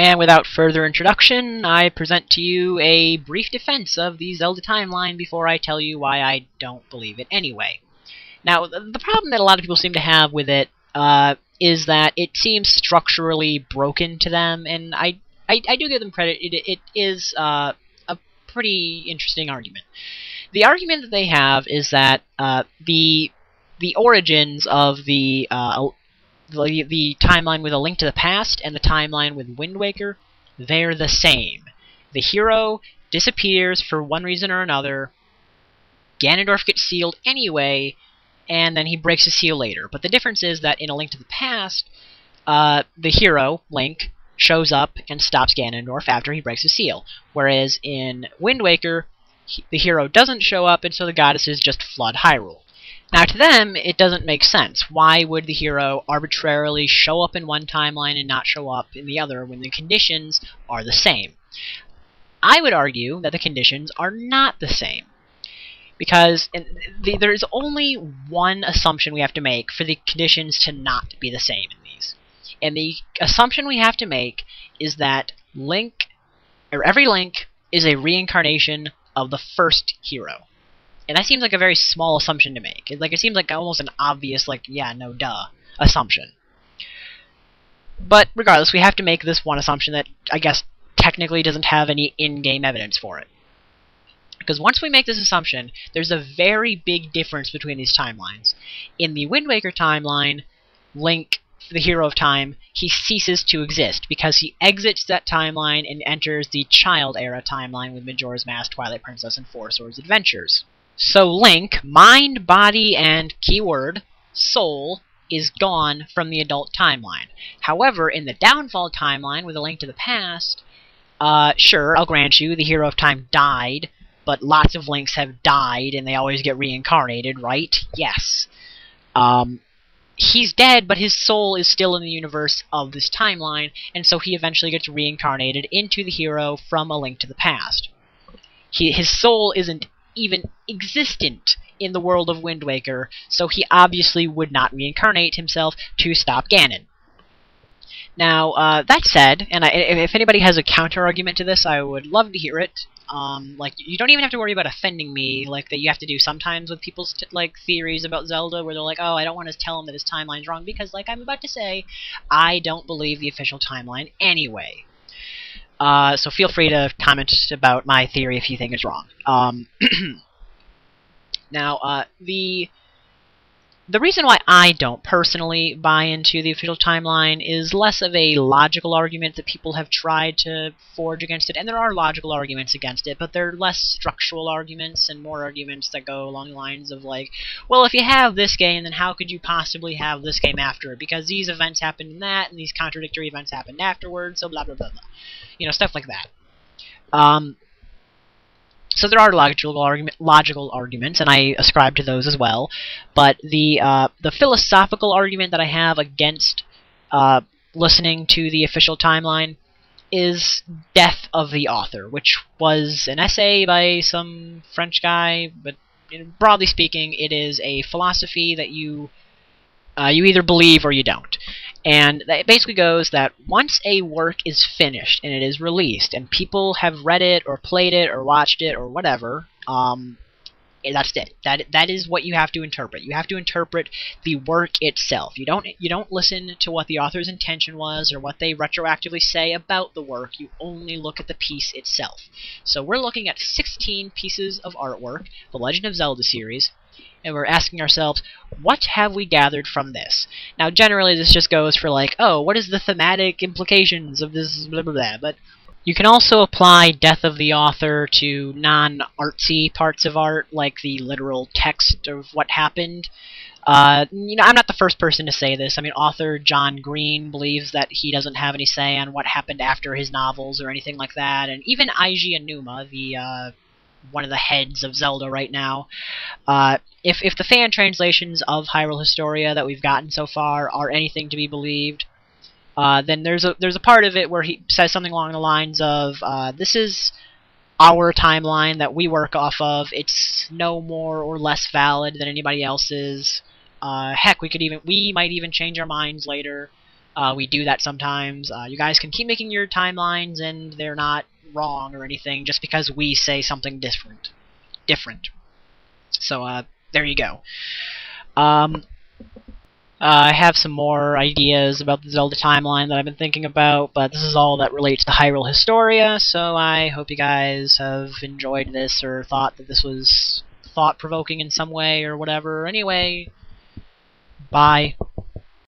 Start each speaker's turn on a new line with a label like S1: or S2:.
S1: And without further introduction, I present to you a brief defense of the Zelda timeline before I tell you why I don't believe it anyway. Now, the problem that a lot of people seem to have with it is that it seems structurally broken to them, and I do give them credit. It is a pretty interesting argument. The argument that they have is that the origins of the timeline with A Link to the Past and the timeline with Wind Waker, they're the same. The hero disappears for one reason or another, Ganondorf gets sealed anyway, and then he breaks the seal later. But the difference is that in A Link to the Past, the hero, Link, shows up and stops Ganondorf after he breaks the seal. Whereas in Wind Waker, the hero doesn't show up, and so the goddesses just flood Hyrule. Now, to them, it doesn't make sense. Why would the hero arbitrarily show up in one timeline and not show up in the other when the conditions are the same? I would argue that the conditions are not the same. Because there's only one assumption we have to make for the conditions to not be the same in these. And the assumption we have to make is that every Link is a reincarnation of the first hero. And that seems like a very small assumption to make. It seems like almost an obvious, yeah, no, duh, assumption. But regardless, we have to make this one assumption that, I guess, technically doesn't have any in-game evidence for it. Because once we make this assumption, there's a very big difference between these timelines. In the Wind Waker timeline, Link, the hero of time, he ceases to exist because he exits that timeline and enters the Child-era timeline with Majora's Mask, Twilight Princess, and Four Swords Adventures. So Link, mind, body, and, keyword, soul, is gone from the adult timeline. However, in the Downfall timeline with A Link to the Past, sure, I'll grant you, the hero of time died, but lots of Links have died, and they always get reincarnated, right? Yes. He's dead, but his soul is still in the universe of this timeline, and so he eventually gets reincarnated into the hero from A Link to the Past. His soul isn't even existent in the world of Wind Waker, so he obviously would not reincarnate himself to stop Ganon. Now, that said, and if anybody has a counter-argument to this, I would love to hear it. You don't even have to worry about offending me, that you have to do sometimes with people's, theories about Zelda, where they're like, oh, I don't want to tell them that his timeline's wrong, because, like I'm about to say, I don't believe the official timeline anyway. So feel free to comment about my theory if you think it's wrong. Now, the reason why I don't personally buy into the official timeline is less of a logical argument that people have tried to forge against it, and there are logical arguments against it, but they're less structural arguments and more arguments that go along the lines of well, if you have this game, then how could you possibly have this game after it? Because these events happened in that, and these contradictory events happened afterwards, so blah blah blah blah. You know, stuff like that. So there are logical arguments, and I ascribe to those as well. But the philosophical argument that I have against listening to the official timeline is Death of the Author, which was an essay by some French guy, but broadly speaking, it is a philosophy that you either believe or you don't. And it basically goes that once a work is finished and it is released, and people have read it or played it or watched it or whatever, that's it. That is what you have to interpret. You have to interpret the work itself. You don't listen to what the author's intention was or what they retroactively say about the work. You only look at the piece itself. So we're looking at 16 pieces of artwork, the Legend of Zelda series, and we're asking ourselves, what have we gathered from this? Now, generally, this just goes for oh, what is the thematic implications of this blah blah blah, but you can also apply Death of the Author to non-artsy parts of art, like the literal text of what happened. I'm not the first person to say this. I mean, author John Green believes that he doesn't have any say on what happened after his novels or anything like that, and even Eiji Aonuma, the one of the heads of Zelda right now. If the fan translations of Hyrule Historia that we've gotten so far are anything to be believed, then there's a part of it where he says something along the lines of, this is our timeline that we work off of. It's no more or less valid than anybody else's. Heck, we might even change our minds later. We do that sometimes. You guys can keep making your timelines, and they're not wrong or anything just because we say something different. So there you go. I have some more ideas about the Zelda timeline that I've been thinking about, but this is all that relates to Hyrule Historia, so I hope you guys have enjoyed this or thought that this was thought-provoking in some way or whatever. Anyway, bye.